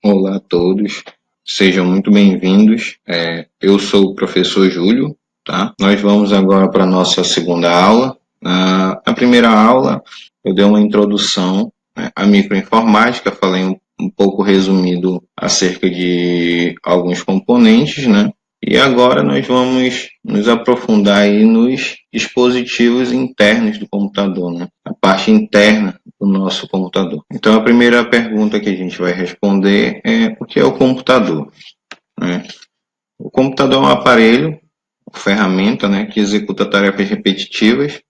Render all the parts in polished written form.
Olá a todos, sejam muito bem-vindos. Eu sou o professor Júlio, tá? Nós vamos agora para a nossa segunda aula. Na primeira aula, eu dei uma introdução, né, à microinformática, falei um pouco resumido acerca de alguns componentes, né? E agora nós vamos nos aprofundar aí nos dispositivos internos do computador, né? A parte interna do nosso computador. Então, a primeira pergunta que a gente vai responder é o que é o computador, né? O computador é um aparelho, uma ferramenta, né, que executa tarefas repetitivas,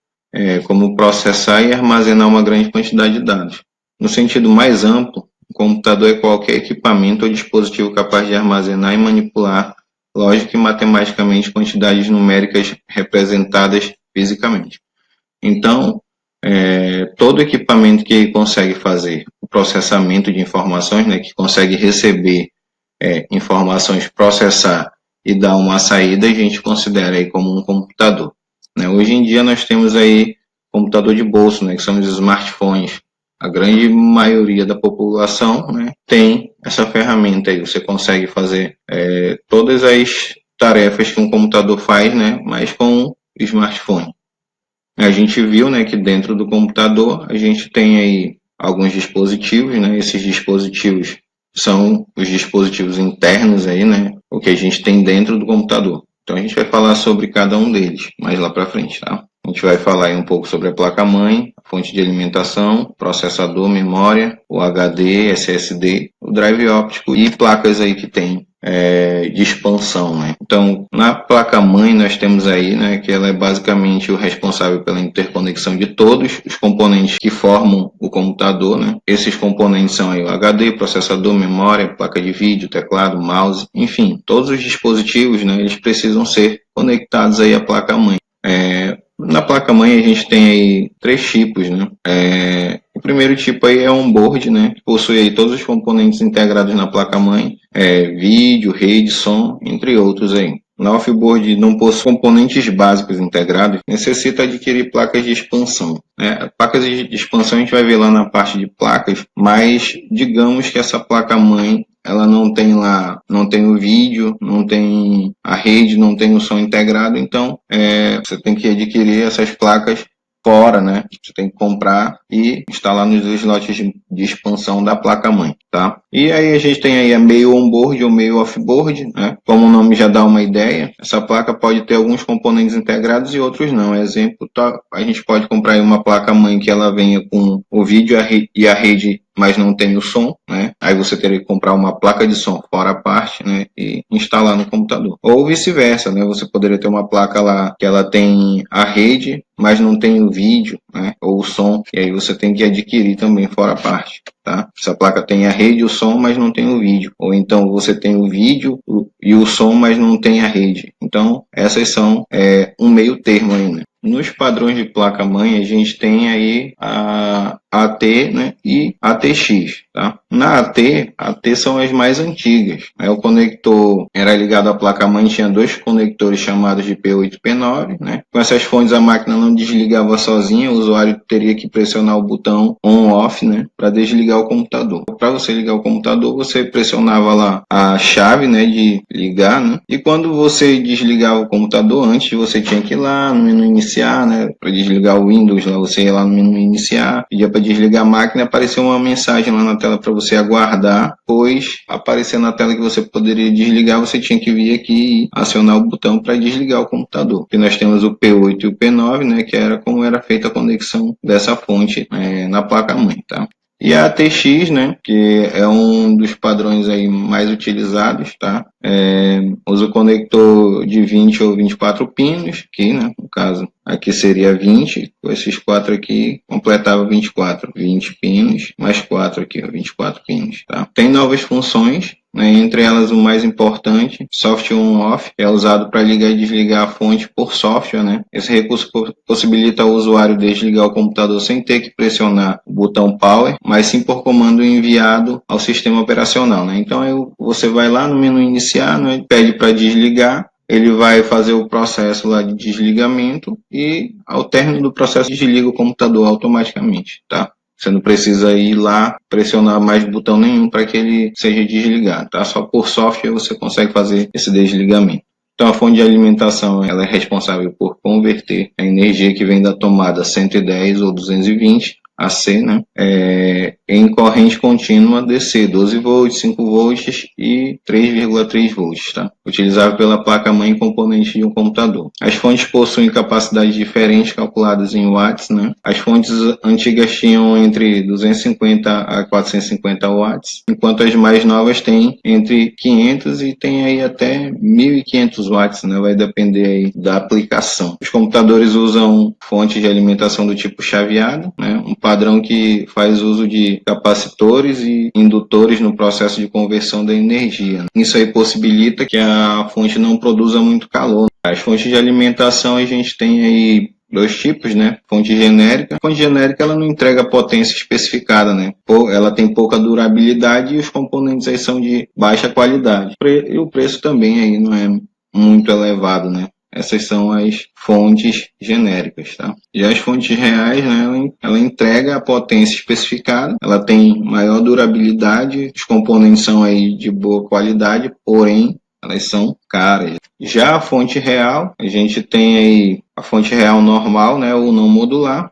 como processar e armazenar uma grande quantidade de dados. No sentido mais amplo, o computador é qualquer equipamento ou dispositivo capaz de armazenar e manipular lógica e matematicamente quantidades numéricas representadas fisicamente. Então, todo equipamento que consegue fazer o processamento de informações, né, que consegue receber informações, processar e dar uma saída, a gente considera aí como um computador, né? Hoje em dia nós temos aí computador de bolso, né, que são os smartphones. A grande maioria da população, né, tem essa ferramenta aí. Você consegue fazer todas as tarefas que um computador faz, né, mas com o smartphone. A gente viu, né, que dentro do computador a gente tem aí alguns dispositivos, né? Esses dispositivos são os dispositivos internos aí, né? O que a gente tem dentro do computador. Então a gente vai falar sobre cada um deles mais lá para frente, tá? A gente vai falar aí um pouco sobre a placa-mãe, a fonte de alimentação, processador, memória, o HD, SSD, o drive óptico e placas aí que tem de expansão, né? Então, na placa-mãe nós temos aí, né, que ela é basicamente o responsável pela interconexão de todos os componentes que formam o computador, né? Esses componentes são aí o HD, processador, memória, placa de vídeo, teclado, mouse, enfim, todos os dispositivos, né, eles precisam ser conectados aí à placa-mãe. Na placa-mãe a gente tem aí três tipos, né? O primeiro tipo aí é on-board, né? Que possui aí todos os componentes integrados na placa-mãe, vídeo, rede, som, entre outros aí. Na off-board não possui componentes básicos integrados, necessita adquirir placas de expansão, né? Placas de expansão a gente vai ver lá na parte de placas, mas digamos que essa placa-mãe ela não tem lá, não tem o vídeo, não tem a rede, não tem o som integrado, então você tem que adquirir essas placas fora, né? Você tem que comprar e instalar nos slots de expansão da placa-mãe, tá? E aí a gente tem aí a meio on-board ou meio off-board, né? Como o nome já dá uma ideia, essa placa pode ter alguns componentes integrados e outros não. Exemplo, a gente pode comprar aí uma placa-mãe que ela venha com o vídeo e a rede, mas não tem o som, né? Aí você teria que comprar uma placa de som fora a parte, né? E instalar no computador. Ou vice-versa, né? Você poderia ter uma placa lá que ela tem a rede, mas não tem o vídeo, né? Ou o som, e aí você tem que adquirir também fora a parte, tá? Essa placa tem a rede e o som, mas não tem o vídeo. Ou então você tem o vídeo e o som, mas não tem a rede. Então, essas são um meio termo aí, né? Nos padrões de placa-mãe, a gente tem aí a AT, né, e ATX, tá? Na AT são as mais antigas, né? O conector era ligado à placa-mãe, tinha dois conectores chamados de P8 e P9, né? Com essas fontes a máquina não desligava sozinha, o usuário teria que pressionar o botão on/off, né, para desligar o computador. Para você ligar o computador, você pressionava lá a chave, né, de ligar, né? E quando você desligava o computador, antes você tinha que ir lá no menu iniciar, né, para desligar o Windows, lá você ia lá no menu iniciar, pedia para desligar a máquina, apareceu uma mensagem lá na tela para você aguardar, pois aparecer na tela que você poderia desligar, você tinha que vir aqui e acionar o botão para desligar o computador. E nós temos o P8 e o P9, né, que era como era feita a conexão dessa fonte na placa-mãe, tá? E a ATX, né, que é um dos padrões aí mais utilizados, tá? Usa o conector de 20 ou 24 pinos, aqui, né, no caso, aqui seria 20, com esses 4 aqui, completava 24, 20 pinos, mais 4 aqui, 24 pinos, tá? Tem novas funções, né, entre elas o mais importante, software on/off, que é usado para ligar e desligar a fonte por software, né? Esse recurso possibilita ao usuário desligar o computador sem ter que pressionar o botão power, mas sim por comando enviado ao sistema operacional, né? Então você vai lá no menu iniciar, né, pede para desligar, ele vai fazer o processo lá de desligamento e ao término do processo desliga o computador automaticamente, tá? Você não precisa ir lá pressionar mais botão nenhum para que ele seja desligado, tá? Só por software você consegue fazer esse desligamento. Então a fonte de alimentação ela é responsável por converter a energia que vem da tomada 110 ou 220 AC, né, em corrente contínua DC, 12 volts, 5 volts e 3,3 volts, tá? Utilizável pela placa-mãe e componente de um computador. As fontes possuem capacidades diferentes calculadas em watts, né? As fontes antigas tinham entre 250 a 450 watts, enquanto as mais novas têm entre 500 e tem aí até 1.500 watts, né? Vai depender aí da aplicação. Os computadores usam fontes de alimentação do tipo chaveado, né? Um padrão que faz uso de capacitores e indutores no processo de conversão da energia. Isso aí possibilita que a fonte não produza muito calor. As fontes de alimentação a gente tem aí dois tipos, né? Fonte genérica. A fonte genérica ela não entrega potência especificada, né? Ela tem pouca durabilidade e os componentes aí são de baixa qualidade. E o preço também aí não é muito elevado, né? Essas são as fontes genéricas, tá? E as fontes reais, né, ela entrega a potência especificada, ela tem maior durabilidade, os componentes são aí de boa qualidade, porém elas são caras. Já a fonte real, a gente tem aí a fonte real normal, né, ou não modular,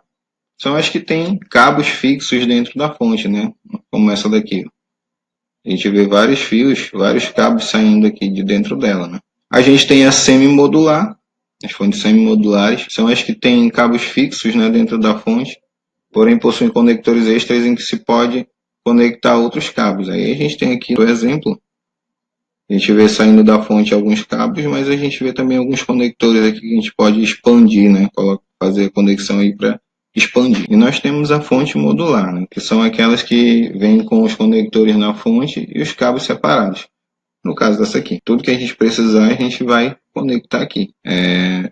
são as que têm cabos fixos dentro da fonte, né, como essa daqui. A gente vê vários fios, vários cabos saindo aqui de dentro dela, né. A gente tem a semi-modular, as fontes semi-modulares, são as que têm cabos fixos, né, dentro da fonte, porém possuem conectores extras em que se pode conectar outros cabos. Aí a gente tem aqui o exemplo, a gente vê saindo da fonte alguns cabos, mas a gente vê também alguns conectores aqui que a gente pode expandir, né, fazer a conexão aí para expandir. E nós temos a fonte modular, né, que são aquelas que vêm com os conectores na fonte e os cabos separados. No caso dessa aqui, tudo que a gente precisar a gente vai conectar aqui.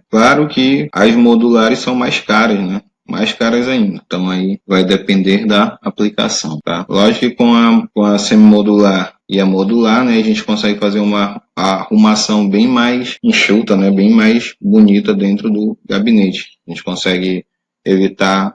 Claro que as modulares são mais caras, né? Mais caras ainda. Então aí vai depender da aplicação, tá? Lógico que com a semi-modular e a modular, né, a gente consegue fazer uma arrumação bem mais enxuta, né, bem mais bonita dentro do gabinete. A gente consegue evitar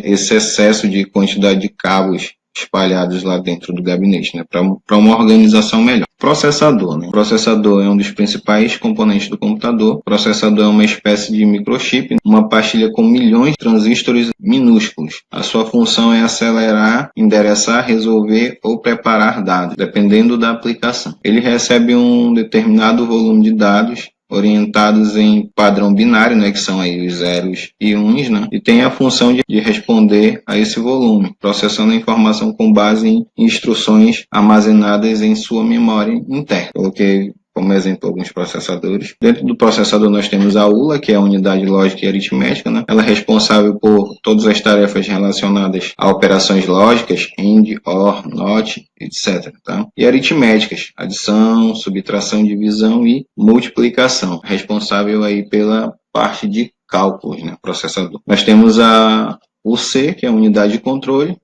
esse excesso de quantidade de cabos espalhados lá dentro do gabinete, né, para uma organização melhor. Processador, né? O processador é um dos principais componentes do computador. O processador é uma espécie de microchip, uma pastilha com milhões de transistores minúsculos. A sua função é acelerar, endereçar, resolver ou preparar dados, dependendo da aplicação. Ele recebe um determinado volume de dados orientados em padrão binário, né, que são aí os zeros e uns, né, e tem a função de responder a esse volume, processando a informação com base em instruções armazenadas em sua memória interna. Coloquei como exemplo alguns processadores. Dentro do processador nós temos a ULA, que é a unidade lógica e aritmética, né? Ela é responsável por todas as tarefas relacionadas a operações lógicas, AND, OR, NOT, etc. Tá? E aritméticas, adição, subtração, divisão e multiplicação, responsável aí pela parte de cálculos, né? Processador. Nós temos a UC, que é a unidade de controle.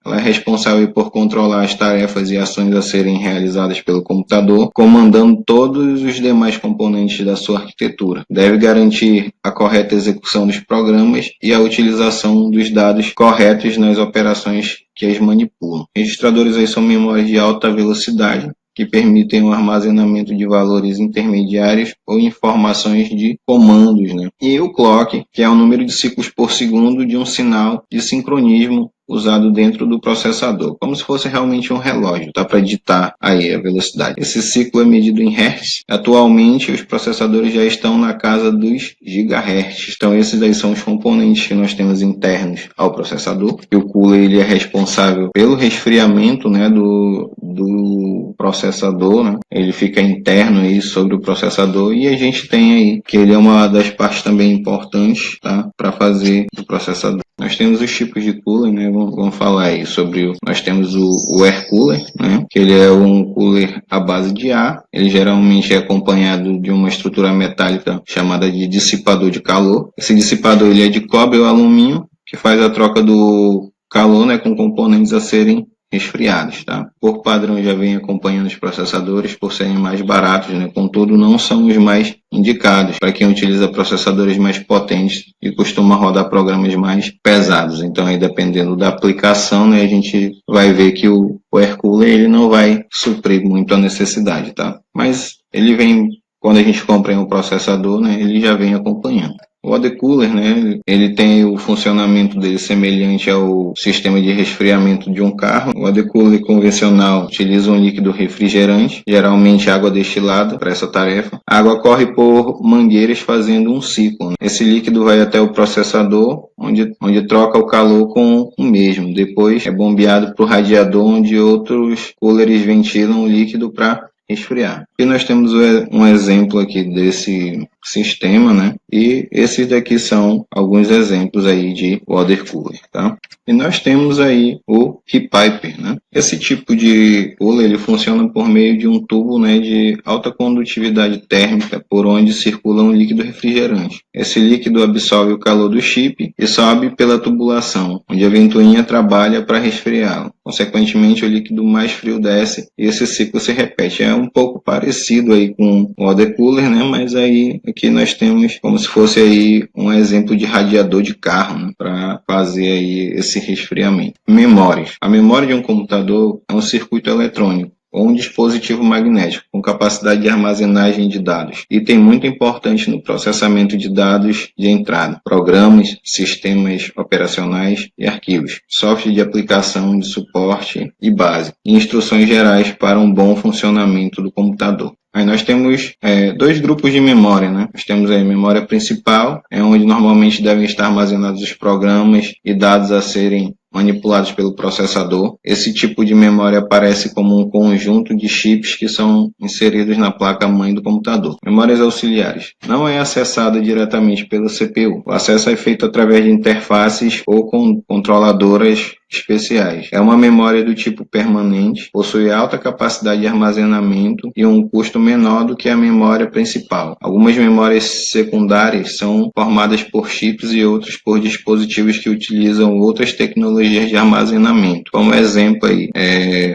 Ela é responsável por controlar as tarefas e ações a serem realizadas pelo computador, comandando todos os demais componentes da sua arquitetura. Deve garantir a correta execução dos programas e a utilização dos dados corretos nas operações que as manipulam. Registradores aí são memórias de alta velocidade, que permitem o armazenamento de valores intermediários ou informações de comandos, né? E o clock, que é o número de ciclos por segundo de um sinal de sincronismo usado dentro do processador, como se fosse realmente um relógio, tá? Para ditar aí a velocidade. Esse ciclo é medido em Hz. Atualmente, os processadores já estão na casa dos gigahertz. Então, esses aí são os componentes que nós temos internos ao processador. E o cooler ele é responsável pelo resfriamento, né, do processador, né? Ele fica interno aí sobre o processador e a gente tem aí que ele é uma das partes também importantes, tá? Para fazer o processador. Nós temos os tipos de cooler, né? Vamos falar aí sobre nós temos o air cooler, né? Que ele é um cooler à base de ar. Ele geralmente é acompanhado de uma estrutura metálica chamada de dissipador de calor. Esse dissipador ele é de cobre ou alumínio, que faz a troca do calor, né, com componentes a serem resfriados, tá? Por padrão já vem acompanhando os processadores por serem mais baratos, né? Contudo, não são os mais indicados para quem utiliza processadores mais potentes e costuma rodar programas mais pesados. Então, aí dependendo da aplicação, né, a gente vai ver que o Air Cooler ele não vai suprir muito a necessidade, tá? Mas ele vem, quando a gente compra um processador, né, ele já vem acompanhando. O water cooler, né, ele tem o funcionamento dele semelhante ao sistema de resfriamento de um carro. O water cooler convencional utiliza um líquido refrigerante, geralmente água destilada, para essa tarefa. A água corre por mangueiras fazendo um ciclo, né? Esse líquido vai até o processador, onde troca o calor com o mesmo. Depois é bombeado para o radiador, onde outros coolers ventilam o líquido para resfriar. E nós temos um exemplo aqui desse sistema, né? E esses daqui são alguns exemplos aí de water cooler, tá? E nós temos aí o heat pipe, né? Esse tipo de cooler ele funciona por meio de um tubo, né, de alta condutividade térmica por onde circula um líquido refrigerante. Esse líquido absorve o calor do chip e sobe pela tubulação, onde a ventoinha trabalha para resfriá-lo. Consequentemente, o líquido mais frio desce e esse ciclo se repete. É um pouco parecido aí com o water cooler, né? Mas aí aqui nós temos como se fosse aí um exemplo de radiador de carro, né, para fazer aí esse resfriamento. Memórias. A memória de um computador é um circuito eletrônico ou um dispositivo magnético com capacidade de armazenagem de dados. Item muito importante no processamento de dados de entrada, programas, sistemas operacionais e arquivos, software de aplicação, de suporte e base, e instruções gerais para um bom funcionamento do computador. Aí nós temos dois grupos de memória, né? Nós temos aí a memória principal, onde normalmente devem estar armazenados os programas e dados a serem manipulados pelo processador. Esse tipo de memória aparece como um conjunto de chips que são inseridos na placa-mãe do computador. Memórias auxiliares. Não é acessada diretamente pelo CPU. O acesso é feito através de interfaces ou controladoras especiais. É uma memória do tipo permanente, possui alta capacidade de armazenamento e um custo menor do que a memória principal. Algumas memórias secundárias são formadas por chips e outras por dispositivos que utilizam outras tecnologias de armazenamento, como exemplo aí,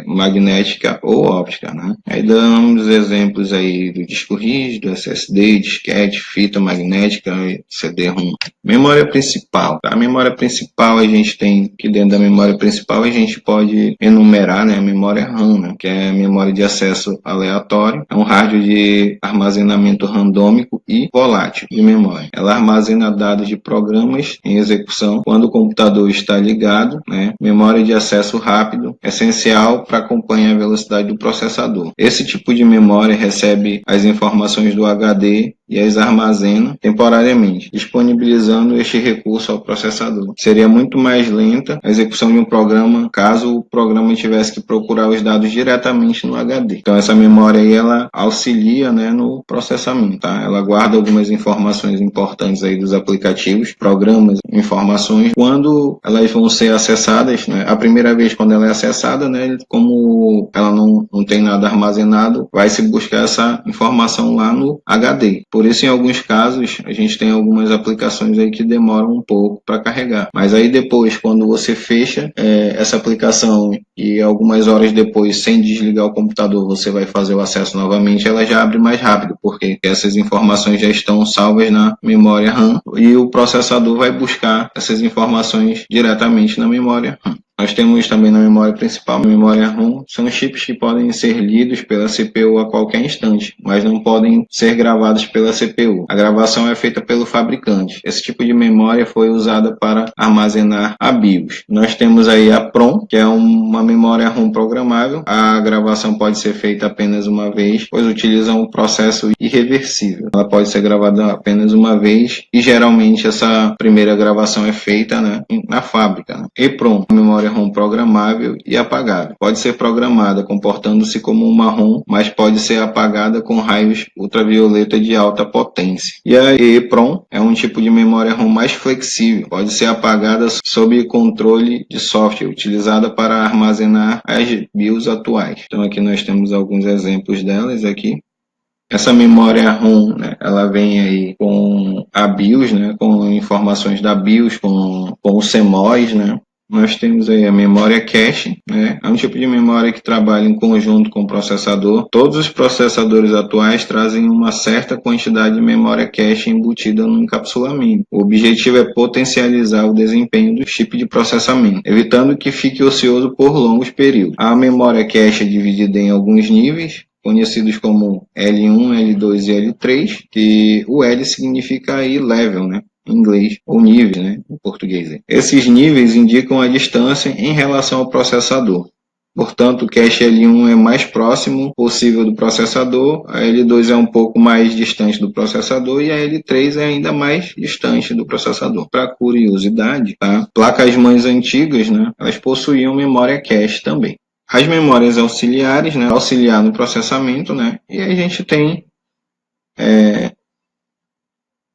magnética ou óptica, né? Aí damos exemplos aí do disco rígido, SSD, disquete, fita magnética, CD-ROM. Memória principal. A memória principal a gente tem que dentro da memória principal a gente pode enumerar, né, a memória RAM, né, que é a memória de acesso aleatório, é um hardware de armazenamento randômico e volátil de memória. Ela armazena dados de programas em execução quando o computador está ligado, né. Memória de acesso rápido, essencial para acompanhar a velocidade do processador. Esse tipo de memória recebe as informações do HD e as armazena temporariamente, disponibilizando este recurso ao processador. Seria muito mais lenta a execução de um programa caso o programa tivesse que procurar os dados diretamente no HD. Então essa memória aí ela auxilia, né, no processamento, tá? Ela guarda algumas informações importantes aí dos aplicativos, programas, informações. Quando elas vão ser acessadas, né, a primeira vez quando ela é acessada, né, como ela não tem nada armazenado, vai se buscar essa informação lá no HD. Por isso, em alguns casos, a gente tem algumas aplicações aí que demoram um pouco para carregar. Mas aí depois, quando você fecha essa aplicação e algumas horas depois, sem desligar o computador, você vai fazer o acesso novamente, ela já abre mais rápido, porque essas informações já estão salvas na memória RAM e o processador vai buscar essas informações diretamente na memória RAM. Nós temos também na memória principal, a memória ROM, são chips que podem ser lidos pela CPU a qualquer instante, mas não podem ser gravados pela CPU. A gravação é feita pelo fabricante. Esse tipo de memória foi usada para armazenar a BIOS. Nós temos aí a PROM, que é uma memória ROM programável. A gravação pode ser feita apenas uma vez, pois utiliza um processo irreversível. Ela pode ser gravada apenas uma vez e geralmente essa primeira gravação é feita, né, na fábrica, né? EPROM, memória ROM programável e apagável. Pode ser programada comportando-se como uma ROM, mas pode ser apagada com raios ultravioleta de alta potência. E a EEPROM é um tipo de memória ROM mais flexível. Pode ser apagada sob controle de software, utilizada para armazenar as BIOS atuais. Então aqui nós temos alguns exemplos delas aqui. Essa memória ROM, né, ela vem aí com a BIOS, né, com informações da BIOS, com o CMOS, né. nós temos aí a memória cache, né? É um tipo de memória que trabalha em conjunto com o processador. Todos os processadores atuais trazem uma certa quantidade de memória cache embutida no encapsulamento. O objetivo é potencializar o desempenho do chip de processamento, evitando que fique ocioso por longos períodos. A memória cache é dividida em alguns níveis, conhecidos como L1, L2 e L3, que o L significa aí level, né? Em inglês, ou níveis, né, em português. Esses níveis indicam a distância em relação ao processador. Portanto, o cache L1 é mais próximo possível do processador, a L2 é um pouco mais distante do processador e a L3 é ainda mais distante do processador. Para curiosidade, tá? Placas-mães antigas, né, elas possuíam memória cache também. As memórias auxiliares, né, auxiliar no processamento, né, e a gente tem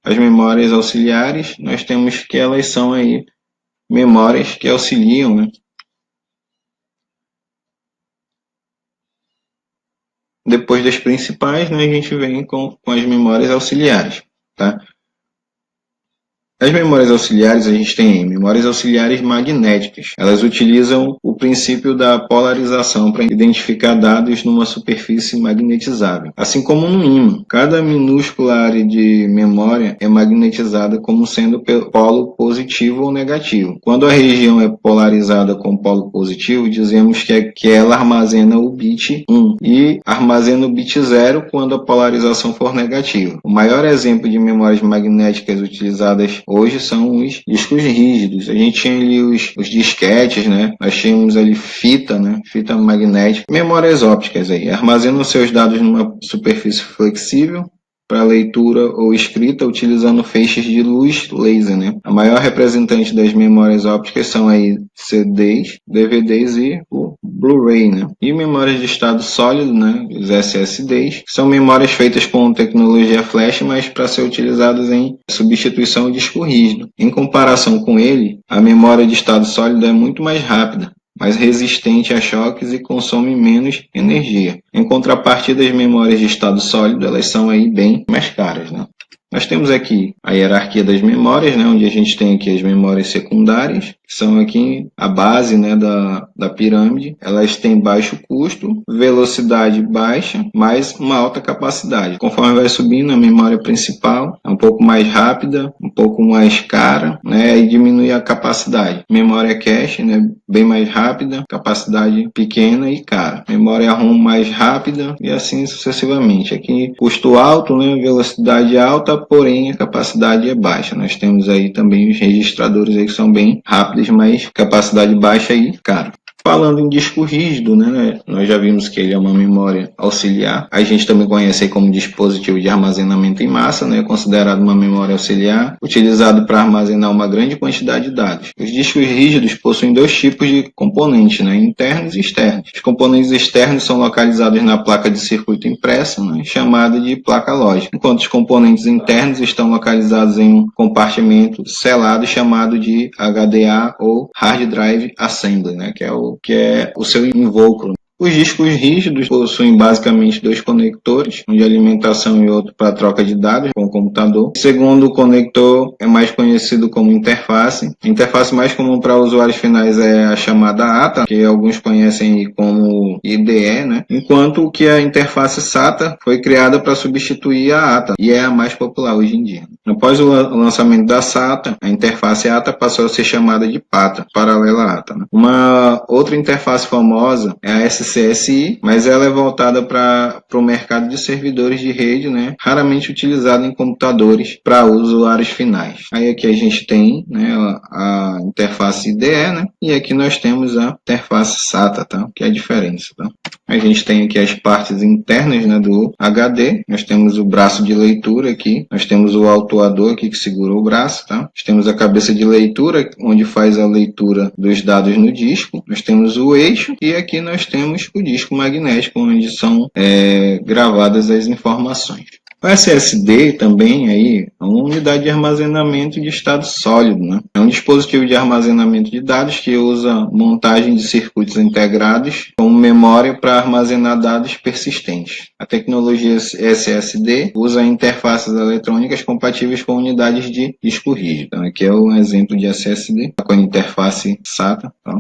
as memórias auxiliares, nós temos que elas são aí memórias que auxiliam, né? Depois das principais, né, a gente vem com as memórias auxiliares, tá? As memórias auxiliares, a gente tem memórias auxiliares magnéticas. Elas utilizam o princípio da polarização para identificar dados numa superfície magnetizável. Assim como no ímã, cada minúscula área de memória é magnetizada como sendo polo positivo ou negativo. Quando a região é polarizada com polo positivo, dizemos que ela armazena o bit 1 e armazena o bit 0 quando a polarização for negativa. O maior exemplo de memórias magnéticas utilizadas hoje são os discos rígidos. A gente tinha ali os disquetes, né? Nós tínhamos ali fita, né? Fita magnética. Memórias ópticas aí. Armazenam seus dados numa superfície flexível para leitura ou escrita utilizando feixes de luz laser, né? A maior representante das memórias ópticas são aí CDs, DVDs e o Blu-ray, né? E memórias de estado sólido, né? Os SSDs, que são memórias feitas com tecnologia flash, mas para ser utilizadas em substituição ao disco rígido. Em comparação com ele, a memória de estado sólido é muito mais rápida, mais resistente a choques e consome menos energia. Em contrapartida, as memórias de estado sólido, elas são aí bem mais caras, né? Nós temos aqui a hierarquia das memórias, né, onde a gente tem aqui as memórias secundárias, que são aqui a base, né, da pirâmide. Elas têm baixo custo, velocidade baixa, mas uma alta capacidade. Conforme vai subindo, a memória principal é um pouco mais rápida, um pouco mais cara, né, e diminui a capacidade. Memória cache, né, bem mais rápida, capacidade pequena e cara. Memória ROM mais rápida e assim sucessivamente. Aqui custo alto, né, velocidade alta, porém a capacidade é baixa. Nós temos aí também os registradores aí que são bem rápidos, mas capacidade baixa e caro. Falando em disco rígido, né, nós já vimos que ele é uma memória auxiliar. A gente também conhece como dispositivo de armazenamento em massa, né, considerado uma memória auxiliar, utilizado para armazenar uma grande quantidade de dados. Os discos rígidos possuem dois tipos de componentes, né, internos e externos. Os componentes externos são localizados na placa de circuito impressa, né, chamada de placa lógica, enquanto os componentes internos estão localizados em um compartimento selado chamado de HDA ou Hard Drive Assembly, né, que é o seu invólucro. Os discos rígidos possuem basicamente dois conectores, um de alimentação e outro para troca de dados com o computador. O segundo conector é mais conhecido como interface. A interface mais comum para usuários finais é a chamada ATA, que alguns conhecem como IDE, né? Enquanto que a interface SATA foi criada para substituir a ATA e é a mais popular hoje em dia. Após o lançamento da SATA, a interface ATA passou a ser chamada de PATA, paralela à ATA, né? Uma outra interface famosa é a SCSI, mas ela é voltada para o mercado de servidores de rede, né? Raramente utilizada em computadores para usuários finais. Aí aqui a gente tem, né, a interface IDE, né? E aqui nós temos a interface SATA, tá? Que é a diferença, tá? A gente tem aqui as partes internas, né, do HD. Nós temos o braço de leitura aqui. Nós temos o autuador aqui que segura o braço, tá? Nós temos a cabeça de leitura, onde faz a leitura dos dados no disco. Nós temos o eixo e aqui nós temos o disco magnético, onde são gravadas as informações. O SSD também aí é uma unidade de armazenamento de estado sólido, né? É um dispositivo de armazenamento de dados que usa montagem de circuitos integrados como memória para armazenar dados persistentes. A tecnologia SSD usa interfaces eletrônicas compatíveis com unidades de disco rígido. Então, aqui é um exemplo de SSD com a interface SATA. Então,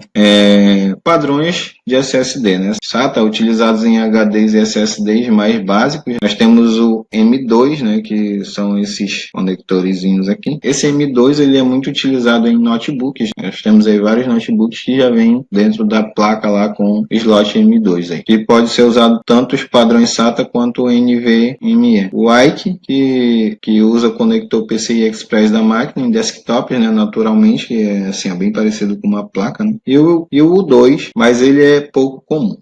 padrões de SSD, né? SATA utilizados em HDs e SSDs mais básicos. Nós temos o M2, né, que são esses conectorzinhos aqui. Esse M2 ele é muito utilizado em notebooks. Nós temos aí vários notebooks que já vêm dentro da placa lá com slot M2 aí. Que pode ser usado tanto os padrões SATA quanto o NVMe. O IKE, que usa o conector PCI Express da máquina em desktop, né, naturalmente, que é assim, é bem parecido com uma placa, né? E o U2, mas ele é pouco comum.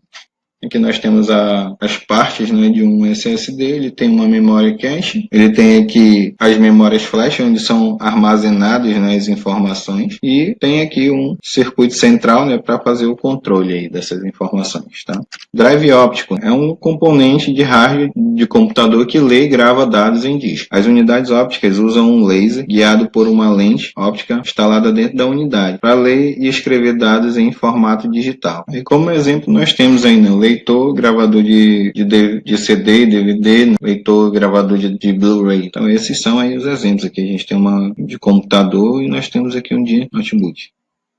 Aqui nós temos as partes, né, de um SSD, ele tem uma memória cache, ele tem aqui as memórias flash, onde são armazenadas, né, as informações, e tem aqui um circuito central, né, para fazer o controle aí dessas informações. Tá? Drive óptico é um componente de hardware de computador que lê e grava dados em disco. As unidades ópticas usam um laser guiado por uma lente óptica instalada dentro da unidade para ler e escrever dados em formato digital. E como exemplo nós temos aí, né, leitor, gravador de CD, DVD, leitor, gravador de Blu-ray. Então esses são aí os exemplos. Aqui a gente tem uma de computador e nós temos aqui um de notebook.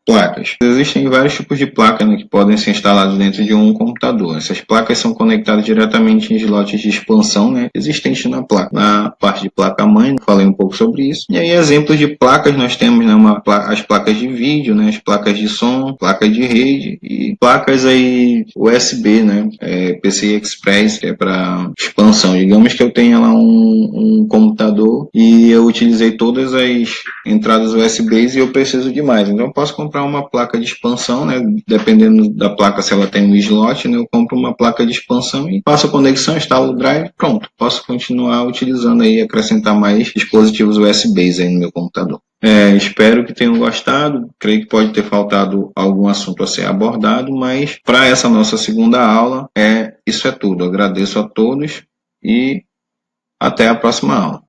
Placas. Existem vários tipos de placas, né, que podem ser instalados dentro de um computador. Essas placas são conectadas diretamente em slots de expansão, né, existentes na placa. Na parte de placa-mãe, falei um pouco sobre isso. E aí, exemplos de placas, nós temos, né, as placas de vídeo, né, as placas de som, placas de rede e placas aí USB, né, PCI Express, que é para expansão. Digamos que eu tenha lá um computador e eu utilizei todas as entradas USBs e eu preciso de mais. Então, eu posso comprar uma placa de expansão, né? Dependendo da placa, se ela tem um slot, né? Eu compro uma placa de expansão e faço a conexão, instalo o drive, pronto. Posso continuar utilizando aí, acrescentar mais dispositivos USBs aí no meu computador. Espero que tenham gostado. Creio que pode ter faltado algum assunto a ser abordado, mas para essa nossa segunda aula, isso é tudo. Agradeço a todos e até a próxima aula.